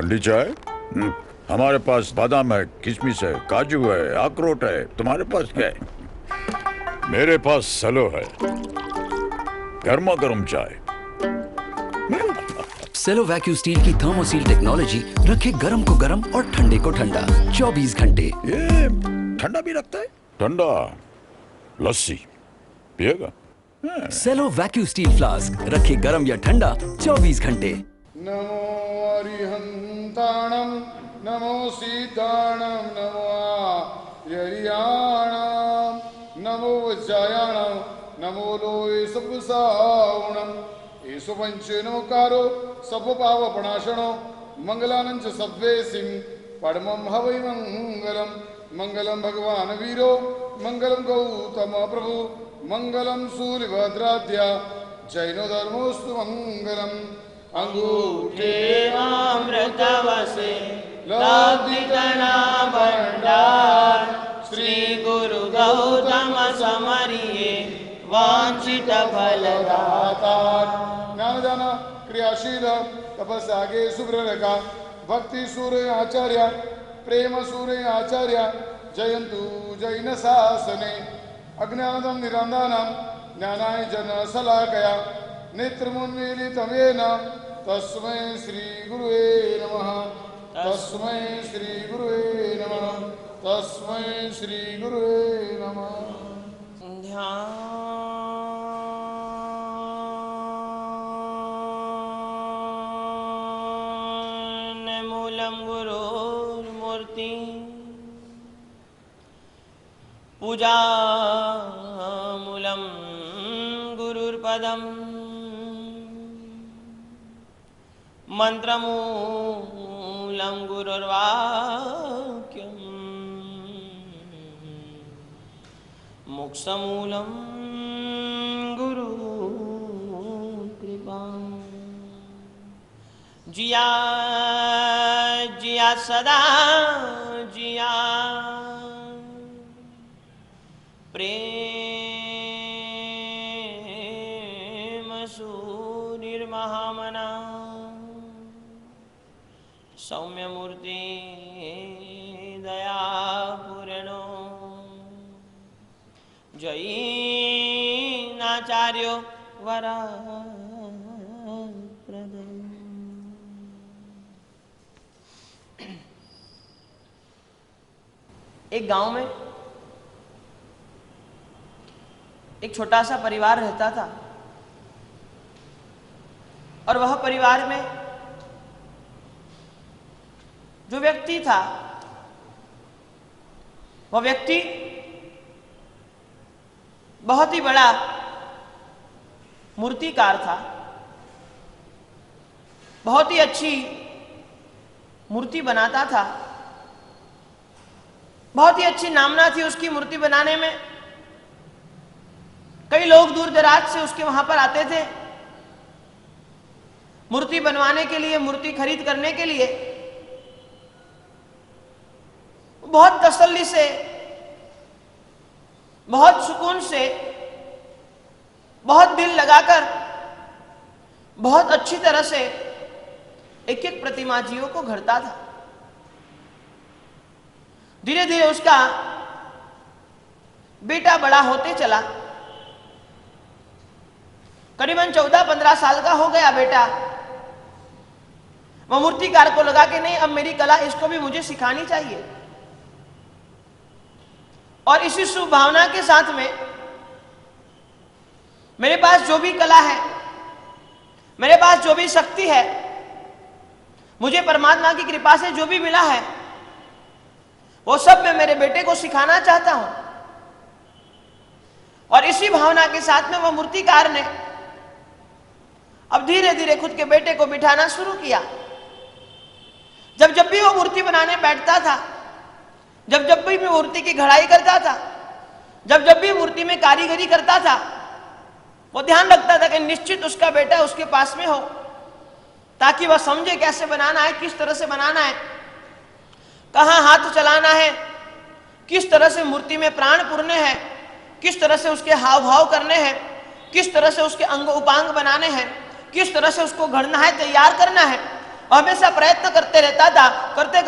ठंडी चाय? हमारे पास बादाम है, किशमिश है, काजू है, अखरोट है। तुम्हारे पास क्या है? मेरे पास सेलो है, गर्मा गर्म चाय। सेलो वैक्यू स्टील की थर्मोसील टेक्नोलॉजी रखे गर्म को गर्म और ठंडे को ठंडा 24 घंटे। ये ठंडा भी रखता है? ठंडा लस्सी पिएगा? सेलो वैक्यू स्टील फ्लास्क रखे गर्म या ठंडा 24 घंटे। नमो अरिहंताणं नमो सीताणं नमो आर्याणां नमो वज्रायाणां नमो लोये सब्बसावणं येषु पंचेनोकारो सब्बपावपणाशनो मंगलानं च सब्वेसिं परमं हवै मंगलम् मंगलम भगवान वीरो मंगलम गौतम प्रभु मंगलम सूर्यभद्राद्या जैनो धर्मोस्तु मंगलम अंगूठे अमृतवसे लादितना भंडार श्री गुरु गौतम समरिये वांछित फलदाता ज्ञानदान क्रियाशील तपस्यागे सुब्रका भक्ति सूर्य आचार्य प्रेम सूर्य आचार्य जयंतु जैन शासने अज्ञानदं निरंदानं ज्ञानाय जन शलाकया नेत्रमुन्मीलितमेन तस्मै श्री गुरुवे नमः तस्मै श्री गुरुवे नमः तस्मै श्री गुरुवे नमः। ध्यानमूलं गुरुर्मूर्ति पूजामूलं गुरुर्पदम् मंत्रमूलं गुरुर्वाक्यम् मोक्षमूलं गुरुकृपा। जिया जिया सदा जिया प्रेम सूर्यर्महामना सौम्यमूर्ति दयापूर्णो जैनाचार्यो वरप्रद। एक गांव में एक छोटा सा परिवार रहता था और वह परिवार में जो व्यक्ति था वह व्यक्ति बहुत ही बड़ा मूर्तिकार था। बहुत ही अच्छी मूर्ति बनाता था। बहुत ही अच्छी नामना थी उसकी मूर्ति बनाने में। कई लोग दूर दराज से उसके वहां पर आते थे मूर्ति बनवाने के लिए, मूर्ति खरीद करने के लिए। बहुत तसल्ली से, बहुत सुकून से, बहुत दिल लगाकर, बहुत अच्छी तरह से एक एक प्रतिमा जियों को घड़ता था। धीरे धीरे उसका बेटा बड़ा होते चला। करीबन 14-15 साल का हो गया बेटा। वह मूर्तिकार को लगा कि नहीं, अब मेरी कला इसको भी मुझे सिखानी चाहिए। और इसी शुभ भावना के साथ में मेरे पास जो भी कला है, मेरे पास जो भी शक्ति है, मुझे परमात्मा की कृपा से जो भी मिला है, वो सब मैं मेरे बेटे को सिखाना चाहता हूं। और इसी भावना के साथ में वह मूर्तिकार ने अब धीरे धीरे खुद के बेटे को बिठाना शुरू किया। जब जब भी वो मूर्ति बनाने बैठता था, जब जब भी मूर्ति की घड़ाई करता था, जब जब भी मूर्ति में कारीगरी करता था, वो ध्यान रखता था कि निश्चित उसका बेटा उसके पास में हो, ताकि वह समझे कैसे बनाना है, किस तरह से बनाना है, कहाँ हाथ चलाना है, किस तरह से मूर्ति में प्राण पुरने हैं, किस तरह से उसके हाव भाव करने हैं, किस तरह से उसके अंग उपांग बनाने हैं, किस तरह से उसको घड़ना है, तैयार करना है। और हमेशा प्रयत्न करते रहता था। करते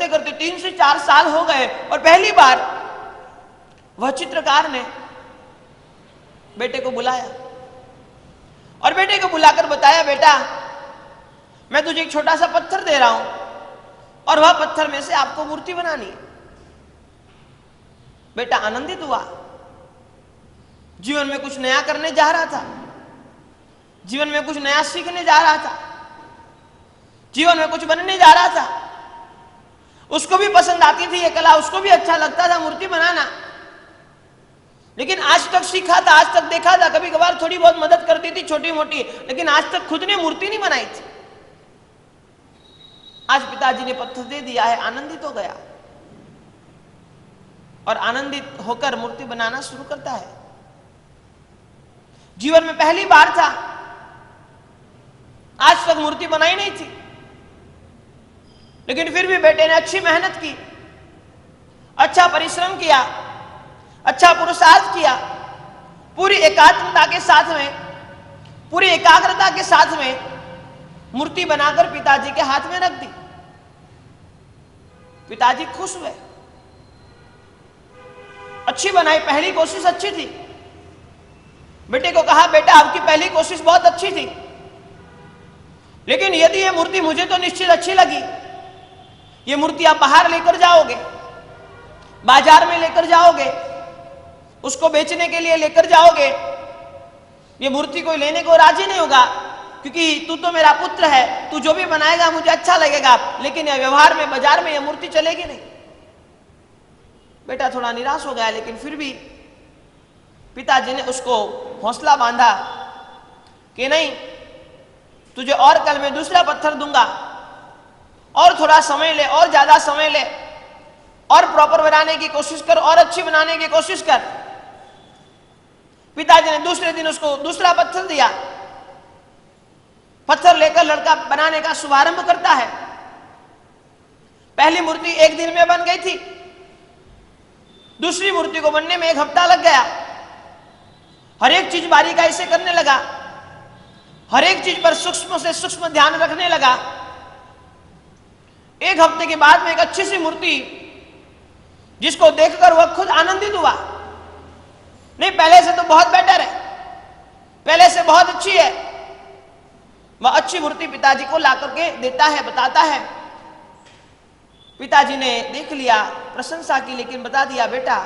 करते 3 से 4 साल हो गए और पहली बार वह चित्रकार ने बेटे को बुलाया और बेटे को बुलाकर बताया, बेटा मैं तुझे एक छोटा सा पत्थर दे रहा हूं और वह पत्थर में से आपको मूर्ति बनानी है। बेटा आनंदित हुआ, जीवन में कुछ नया करने जा रहा था, जीवन में कुछ नया सीखने जा रहा था, जीवन में कुछ बनने जा रहा था। उसको भी पसंद आती थी ये कला, उसको भी अच्छा लगता था मूर्ति बनाना, लेकिन आज तक सीखा था, आज तक देखा था, कभी कभार थोड़ी बहुत मदद करती थी छोटी मोटी, लेकिन आज तक खुद ने मूर्ति नहीं बनाई थी। आज पिताजी ने पत्थर दे दिया है, आनंदित हो गया और आनंदित होकर मूर्ति बनाना शुरू करता है। जीवन में पहली बार था, आज तक मूर्ति बनाई नहीं थी, लेकिन फिर भी बेटे ने अच्छी मेहनत की, अच्छा परिश्रम किया, अच्छा पुरुषार्थ किया, पूरी एकात्मता के साथ में, पूरी एकाग्रता के साथ में मूर्ति बनाकर पिताजी के हाथ में रख दी। पिताजी खुश हुए, अच्छी बनाई, पहली कोशिश अच्छी थी। बेटे को कहा, बेटा आपकी पहली कोशिश बहुत अच्छी थी, लेकिन यदि ये मूर्ति मुझे तो निश्चित अच्छी लगी, ये मूर्ति आप बाहर लेकर जाओगे, बाजार में लेकर जाओगे, उसको बेचने के लिए लेकर जाओगे, ये मूर्ति कोई लेने को राजी नहीं होगा, क्योंकि तू तो मेरा पुत्र है, तू जो भी बनाएगा मुझे अच्छा लगेगा, लेकिन ये व्यवहार में, बाजार में ये मूर्ति चलेगी नहीं। बेटा थोड़ा निराश हो गया, लेकिन फिर भी पिताजी ने उसको हौसला बांधा कि नहीं, तुझे और कल मैं दूसरा पत्थर दूंगा, और थोड़ा समय ले, और ज्यादा समय ले, और प्रॉपर बनाने की कोशिश कर, और अच्छी बनाने की कोशिश कर। पिताजी ने दूसरे दिन उसको दूसरा पत्थर दिया। पत्थर लेकर लड़का बनाने का शुभारंभ करता है। पहली मूर्ति 1 दिन में बन गई थी, दूसरी मूर्ति को बनने में 1 हफ्ता लग गया। हर एक चीज बारीकाई से करने लगा, हर एक चीज पर सूक्ष्म से सूक्ष्म ध्यान रखने लगा। 1 हफ्ते के बाद में एक अच्छी सी मूर्ति, जिसको देखकर वह खुद आनंदित हुआ। नहीं, पहले से तो बहुत बेटर है, पहले से बहुत अच्छी है। वह अच्छी मूर्ति पिताजी को ला करके देता है, बताता है। पिताजी ने देख लिया, प्रशंसा की, लेकिन बता दिया, बेटा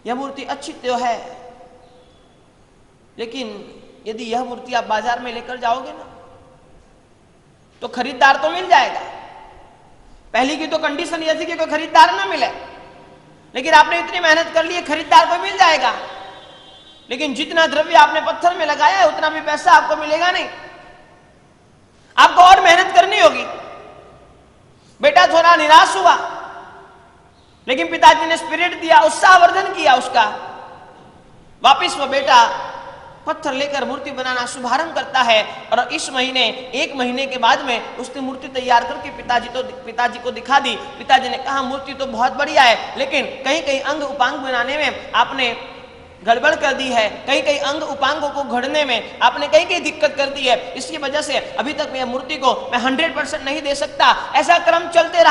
यह मूर्ति अच्छी तो है, लेकिन यदि यह मूर्ति आप बाजार में लेकर जाओगे ना, तो खरीदार तो मिल जाएगा। पहली की तो कंडीशन यह थी कि कोई खरीदार ना मिले, लेकिन आपने इतनी मेहनत कर ली, खरीदार को मिल जाएगा, लेकिन जितना द्रव्य आपने पत्थर में लगाया है उतना भी पैसा आपको मिलेगा नहीं, आपको और मेहनत करनी होगी। बेटा थोड़ा निराश हुआ, लेकिन पिताजी ने स्पिरिट दिया, उत्साहवर्धन किया उसका। वापिस वो बेटा पत्थर लेकर मूर्ति बनाना शुभारंभ करता है, और इस महीने 1 महीने के बाद में उसने मूर्ति तैयार करके पिताजी को दिखा दी। पिताजी ने कहा, मूर्ति तो बहुत बढ़िया है, लेकिन कहीं कहीं अंग उपांग बनाने में आपने गड़बड़ कर दी है, कहीं कहीं अंग उपांगों को घड़ने में आपने कहीं कहीं दिक्कत कर दी है, इसकी वजह से अभी तक मैं मूर्ति को मैं 100% नहीं दे सकता। ऐसा क्रम चलते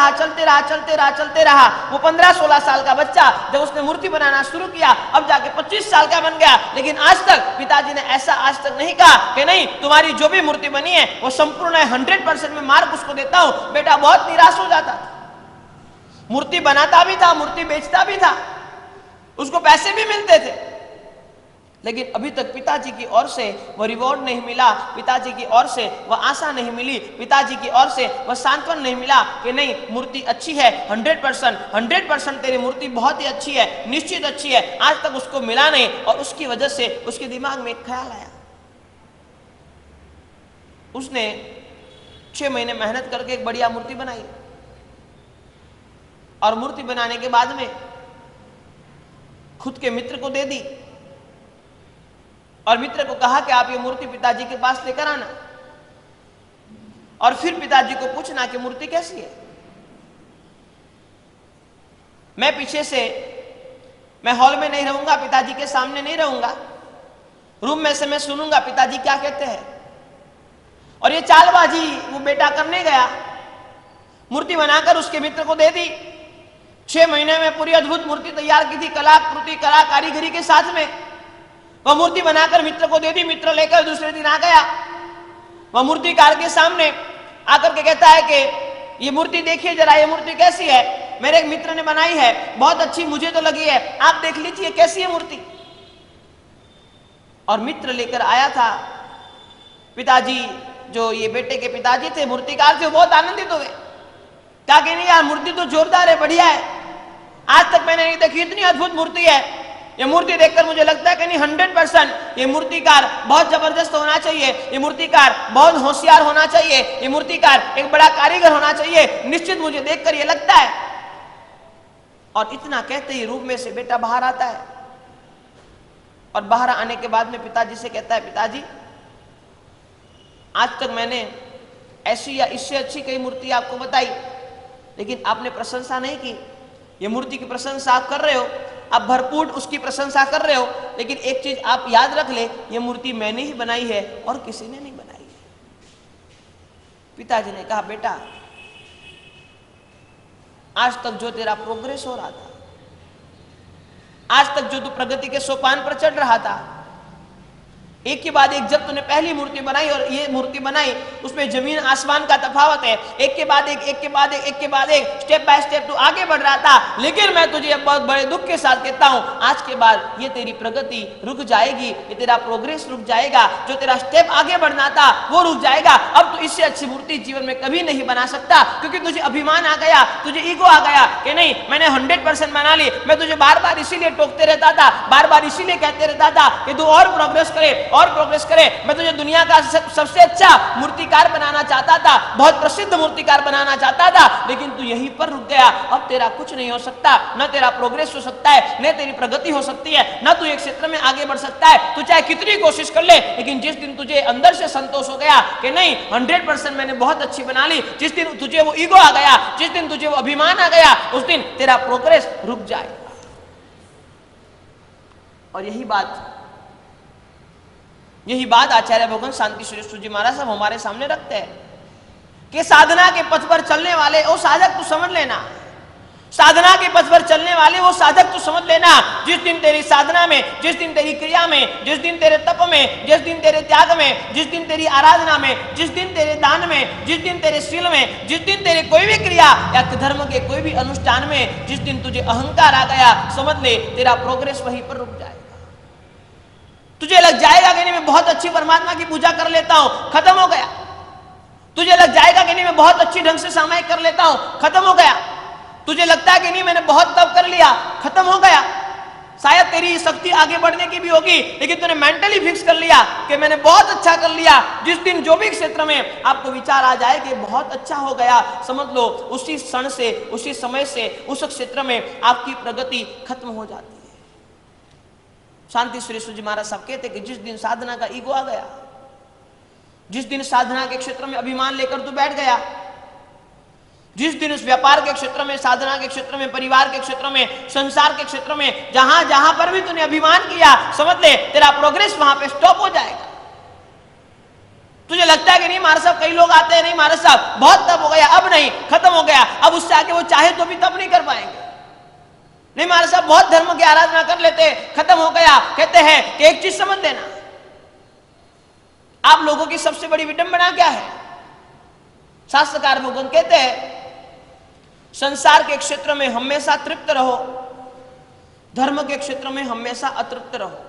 रहा। वो 15-16 साल का बच्चा जब उसने मूर्ति बनाना शुरू किया, अब जाके 25 साल का बन गया, लेकिन आज तक पिताजी ने ऐसा आज तक नहीं कहा कि नहीं, तुम्हारी जो भी मूर्ति बनी है वो संपूर्ण है, 100% में मार्क उसको देता हूं। बेटा बहुत निराश हो जाता था। मूर्ति बनाता भी था, मूर्ति बेचता भी था, उसको पैसे भी मिलते थे, लेकिन अभी तक पिताजी की ओर से वह रिवॉर्ड नहीं मिला, पिताजी की ओर से वह आशा नहीं मिली, पिताजी की ओर से वह सांत्वन नहीं मिला कि नहीं, मूर्ति अच्छी है, 100% तेरी मूर्ति बहुत ही अच्छी है, निश्चित अच्छी है। आज तक उसको मिला नहीं, और उसकी वजह से उसके दिमाग में एक ख्याल आया। उसने 6 महीने मेहनत करके एक बढ़िया मूर्ति बनाई, और मूर्ति बनाने के बाद में खुद के मित्र को दे दी, और मित्र को कहा कि आप ये मूर्ति पिताजी के पास लेकर आना, और फिर पिताजी को पूछना कि मूर्ति कैसी है। मैं पीछे से, मैं हॉल में नहीं रहूंगा, पिताजी के सामने नहीं रहूंगा, रूम में से मैं सुनूंगा पिताजी क्या कहते हैं, और ये चालबाजी वो बेटा करने गया, मूर्ति बनाकर उसके मित्र को दे दी। 6 महीने में पूरी अद्भुत मूर्ति तैयार की थी, कलाकृति कला कारीगरी के साथ में। वह मूर्ति बनाकर मित्र को दे दी। मित्र लेकर दूसरे दिन आ गया, वह मूर्तिकार के सामने आकर के कहता है कि ये मूर्ति देखिए जरा, ये मूर्ति कैसी है, मेरे एक मित्र ने बनाई है, बहुत अच्छी मुझे तो लगी है, आप देख लीजिए कैसी है मूर्ति। और मित्र लेकर आया था। पिताजी, जो ये बेटे के पिताजी थे, मूर्तिकार थे, वो बहुत आनंदित हो गए। कहा कि नहीं यार, मूर्ति तो जोरदार है, बढ़िया है, आज तक मैंने नहीं देखी, इतनी अद्भुत मूर्ति है। ये मूर्ति देखकर मुझे लगता है कि नहीं 100% ये मूर्तिकार बहुत जबरदस्त होना चाहिए, ये मूर्तिकार बहुत होशियार होना चाहिए, ये मूर्तिकार एक बड़ा कारीगर होना चाहिए, निश्चित मुझे देखकर ये लगता है। और इतना कहते ही रूम में से बेटा बाहर आता है। और बाहर आने के बाद में पिताजी से कहता है, पिताजी आज तक मैंने ऐसी या इससे अच्छी कई मूर्ति आपको बताई, लेकिन आपने प्रशंसा नहीं की। ये मूर्ति की प्रशंसा आप कर रहे हो, आप भरपूर उसकी प्रशंसा कर रहे हो, लेकिन एक चीज आप याद रख ले, ये मूर्ति मैंने ही बनाई है और किसी ने नहीं बनाई है। पिताजी ने कहा, बेटा आज तक जो तेरा प्रोग्रेस हो रहा था, आज तक जो तू प्रगति के सोपान पर चढ़ रहा था, एक के बाद एक जब तूने पहली मूर्ति बनाई और ये मूर्ति बनाई, उसमें जमीन आसमान का तफावत है। एक के बाद एक, एक के बाद एक, एक के बाद एक, स्टेप बाय स्टेप तू आगे बढ़ रहा था। लेकिन मैं तुझे बहुत बड़े दुख के साथ कहता हूं, आज के बाद ये तेरी प्रगति रुक जाएगी, ये तेरा प्रोग्रेस रुक जाएगा, जो तेरा स्टेप आगे बढ़ना था वो रुक जाएगा। अब तू इससे अच्छी मूर्ति जीवन में कभी नहीं बना सकता, क्योंकि तुझे अभिमान आ गया, तुझे ईगो आ गया कि नहीं मैंने 100% बना ली। मैं तुझे बार बार इसीलिए टोकते रहता था, बार बार इसीलिए कहते रहता था कि तू और प्रोग्रेस करे और प्रोग्रेस करे। मैं तुझे दुनिया का सबसे अच्छा मूर्तिकार बनाना चाहता था, बहुत प्रसिद्ध मूर्तिकार बनाना चाहता था, लेकिन तू यहीं पर रुक गया। अब तेरा कुछ नहीं हो सकता, न तेरा प्रोग्रेस हो सकता है, न तेरी प्रगति हो सकती है, न तू एक क्षेत्र में आगे बढ़ सकता है। तू चाहे कितनी कोशिश कर ले, लेकिन जिस दिन तुझे अंदर से संतोष हो गया कि नहीं 100% मैंने बहुत अच्छी बना ली, जिस दिन तुझे वो ईगो आ गया, जिस दिन तुझे वो अभिमान आ गया, उस दिन तेरा प्रोग्रेस रुक जाएगा। और यही बात आचार्य भगवान शांति सुरेश्वर जी महाराज साहब हमारे सामने रखते हैं कि साधना के पथ पर चलने वाले वो साधक तू समझ लेना, साधना के पथ पर चलने वाले वो साधक तू समझ लेना। जिस दिन तेरी साधना में, जिस दिन तेरी क्रिया में, जिस दिन तेरे तप में, जिस दिन तेरे त्याग में, जिस दिन तेरी आराधना में, जिस दिन तेरे दान में, जिस दिन तेरे शील में, जिस दिन तेरे कोई भी क्रिया या धर्म के कोई भी अनुष्ठान में जिस दिन तुझे अहंकार आ गया, समझ ले तेरा प्रोग्रेस वहीं पर रुक जाएगा। तुझे लग जाएगा कि नहीं मैं बहुत अच्छी परमात्मा की पूजा कर लेता हूं, खत्म हो गया। तुझे लग जाएगा कि नहीं मैं बहुत अच्छी ढंग से सामायिक कर लेता हूं, खत्म हो गया। तुझे लगता है कि नहीं मैंने बहुत तप कर लिया, खत्म हो गया। शायद तेरी शक्ति आगे बढ़ने की भी होगी, लेकिन तूने मेंटली फिक्स कर लिया कि मैंने बहुत अच्छा कर लिया। जिस दिन जो भी क्षेत्र में आपको विचार आ जाए कि बहुत अच्छा हो गया, समझ लो उसी क्षण से, उसी समय से उस क्षेत्र में आपकी प्रगति खत्म हो जाती है। शांति सुरेश्वर जी महाराज साहब कहते कि जिस दिन साधना का ईगो आ गया, जिस दिन साधना के क्षेत्र में अभिमान लेकर तू बैठ गया, जिस दिन उस व्यापार के क्षेत्र में, साधना के क्षेत्र में, परिवार के क्षेत्र में, संसार के क्षेत्र में, जहां जहां पर भी तूने अभिमान किया, समझ ले तेरा प्रोग्रेस वहां पे स्टॉप हो जाएगा। तुझे लगता है कि नहीं महाराज साहब, कई लोग आते हैं नहीं महाराज साहब बहुत तप हो गया, अब नहीं, खत्म हो गया, अब उससे आगे वो चाहे तो भी तप नहीं कर पाएंगे। नहीं महाराज साहब बहुत धर्म की आराधना कर लेते, खत्म हो गया। कहते हैं कि एक चीज समझ लेना, आप लोगों की सबसे बड़ी विडंबना क्या है? शास्त्रकार भगवान कहते हैं संसार के क्षेत्र में हमेशा तृप्त रहो, धर्म के क्षेत्र में हमेशा अतृप्त रहो।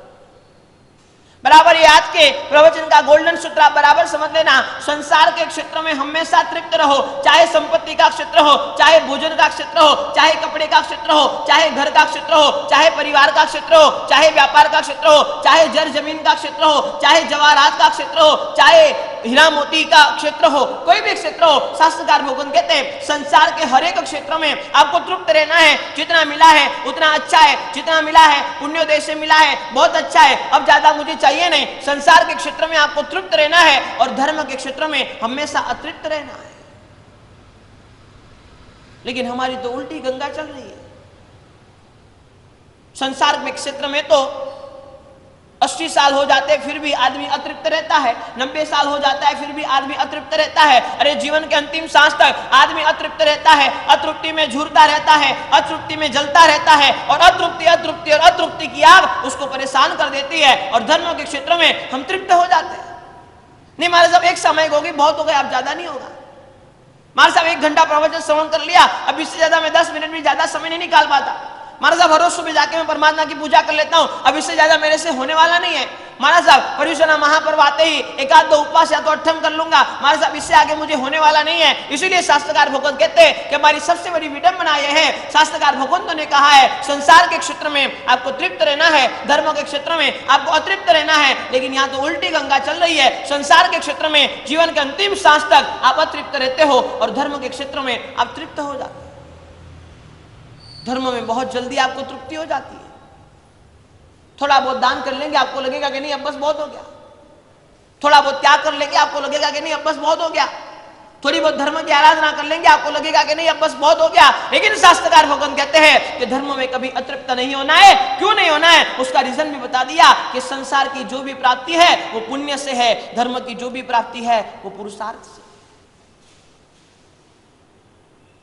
बराबर ये आज के प्रवचन का गोल्डन सूत्र आप बराबर समझ लेना। संसार के क्षेत्र में हमेशा तृप्त रहो, चाहे संपत्ति का क्षेत्र हो, चाहे भोजन का क्षेत्र हो, चाहे कपड़े का क्षेत्र हो, चाहे घर का क्षेत्र हो, चाहे परिवार का क्षेत्र हो, चाहे व्यापार का क्षेत्र हो, चाहे जर जमीन का क्षेत्र हो, चाहे जवाहरात का क्षेत्र हो, चाहे हीरा मोती का क्षेत्र हो, कोई भी क्षेत्र हो। शास्त्रकार भगवान कहते हैं संसार के हर एक क्षेत्र में आपको तृप्त रहना है। जितना मिला है उतना अच्छा है, जितना मिला है पुण्योदय से मिला है, बहुत अच्छा है, अब ज्यादा मुझे चाहिए नहीं। संसार के क्षेत्र में आपको तृप्त रहना है और धर्म के क्षेत्र में हमेशा अतृप्त रहना है। लेकिन हमारी तो उल्टी गंगा चल रही है। संसार में क्षेत्र में तो 80 साल हो जाते फिर भी आदमी अतृप्त रहता है, 90 साल हो जाता है फिर भी आदमी अतृप्त रहता है। अरे जीवन के अंतिम सांस तक आदमी अतृप्त रहता है, अतृप्ति में झूरता रहता है, अतृप्ति में जलता रहता है, और अतृप्ति अतृप्ति और अतृप्ति की आग उसको परेशान कर देती है, और धर्मों के क्षेत्र में हम तृप्त हो जाते हैं। नहीं महाराज साहब एक समय होगी, बहुत हो गए, अब ज्यादा नहीं होगा। महाराज साहब 1 घंटा प्रवचन श्रवण कर लिया, अब इससे ज्यादा मैं 10 मिनट भी ज्यादा समय नहीं निकाल पाता। महाराज साहब हर रोज सुबह जाके मैं परमात्मा की पूजा कर लेता हूं, अब इससे ज्यादा मेरे से होने वाला नहीं है। महाराज साहब पर्युषणा महापर्व आते ही 1-2 उपवास या तो अठम कर लूंगा, महाराज साहब इससे आगे मुझे होने वाला नहीं है। इसीलिए शास्त्रकार भगवत कहते हैं कि हमारी सबसे बड़ी विडंबना यह है, शास्त्रकार भगवंतों ने कहा है संसार के क्षेत्र में आपको तृप्त रहना है, धर्म के क्षेत्र में आपको अतृप्त रहना है। लेकिन यहाँ तो उल्टी गंगा चल रही है, संसार के क्षेत्र में जीवन के अंतिम सांस तक आप अतृप्त रहते हो, और धर्म के क्षेत्र में आप तृप्त हो जाते हो। धर्म में बहुत जल्दी आपको तृप्ति हो जाती है। थोड़ा बहुत दान कर लेंगे आपको लगेगा कि नहीं अब बस बहुत हो गया, थोड़ा बहुत त्याग कर लेंगे आपको लगेगा कि नहीं अब बस बहुत हो गया, थोड़ी बहुत धर्म की आराधना कर लेंगे आपको लगेगा कि नहीं अब बस बहुत हो गया। लेकिन शास्त्रकार भगवान कहते हैं कि धर्म में कभी अतृप्त नहीं होना है। क्यों नहीं होना है उसका रीजन भी बता दिया कि संसार की जो भी प्राप्ति है वो पुण्य से है, धर्म की जो भी प्राप्ति है वो पुरुषार्थ से।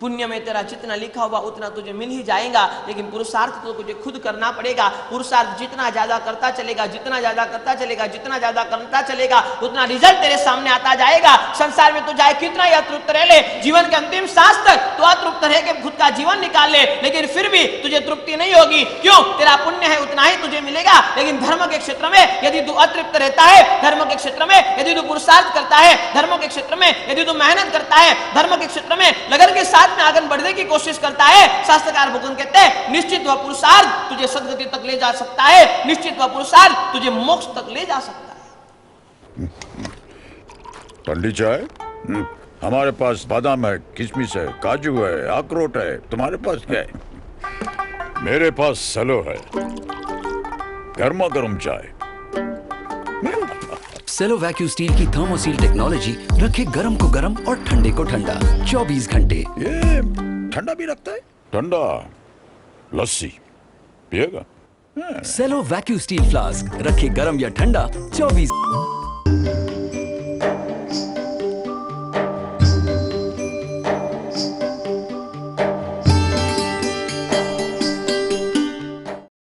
पुण्य में तेरा जितना लिखा हुआ उतना तुझे मिल ही जाएगा, लेकिन पुरुषार्थ तो तुझे खुद करना पड़ेगा। पुरुषार्थ जितना ज्यादा करता चलेगा, जितना ज्यादा करता चलेगा, जितना ज्यादा करता चलेगा, उतना रिजल्ट तेरे सामने आता जाएगा। संसार में तो चाहे कितना ही अतृप्त रह ले, जीवन के अंतिम सांस तक तो अतृप्त रह के खुद का जीवन निकाल ले, लेकिन फिर भी तुझे तृप्ति नहीं होगी। क्यों? तेरा पुण्य है उतना ही तुझे मिलेगा। लेकिन धर्म के क्षेत्र में यदि तू अतृप्त रहता है, धर्म के क्षेत्र में यदि तू पुरुषार्थ करता है, धर्म के क्षेत्र में यदि तू मेहनत करता है, धर्म के क्षेत्र में लगन के साथ में आगे बढ़ने की कोशिश करता है, शास्त्रकार भगवान कहते हैं निश्चित वह पुरुषार्थ तुझे सद्गति तक ले जा सकता है, निश्चित वह पुरुषार्थ तुझे मोक्ष तक ले जा सकता है। ठंडी चाय? हमारे पास बादाम है, किशमिश है, काजू है, अखरोट है। तुम्हारे पास क्या है? मेरे पास सलो है, गर्मा गर्म चाय। सेलो वैक्यूम स्टील की थर्मोसील टेक्नोलॉजी रखे गर्म को गर्म और ठंडे को ठंडा 24 घंटे। ये ठंडा भी रखता है? ठंडा लस्सी पिएगा? सेलो वैक्यूम स्टील फ्लास्क रखे गर्म या ठंडा 24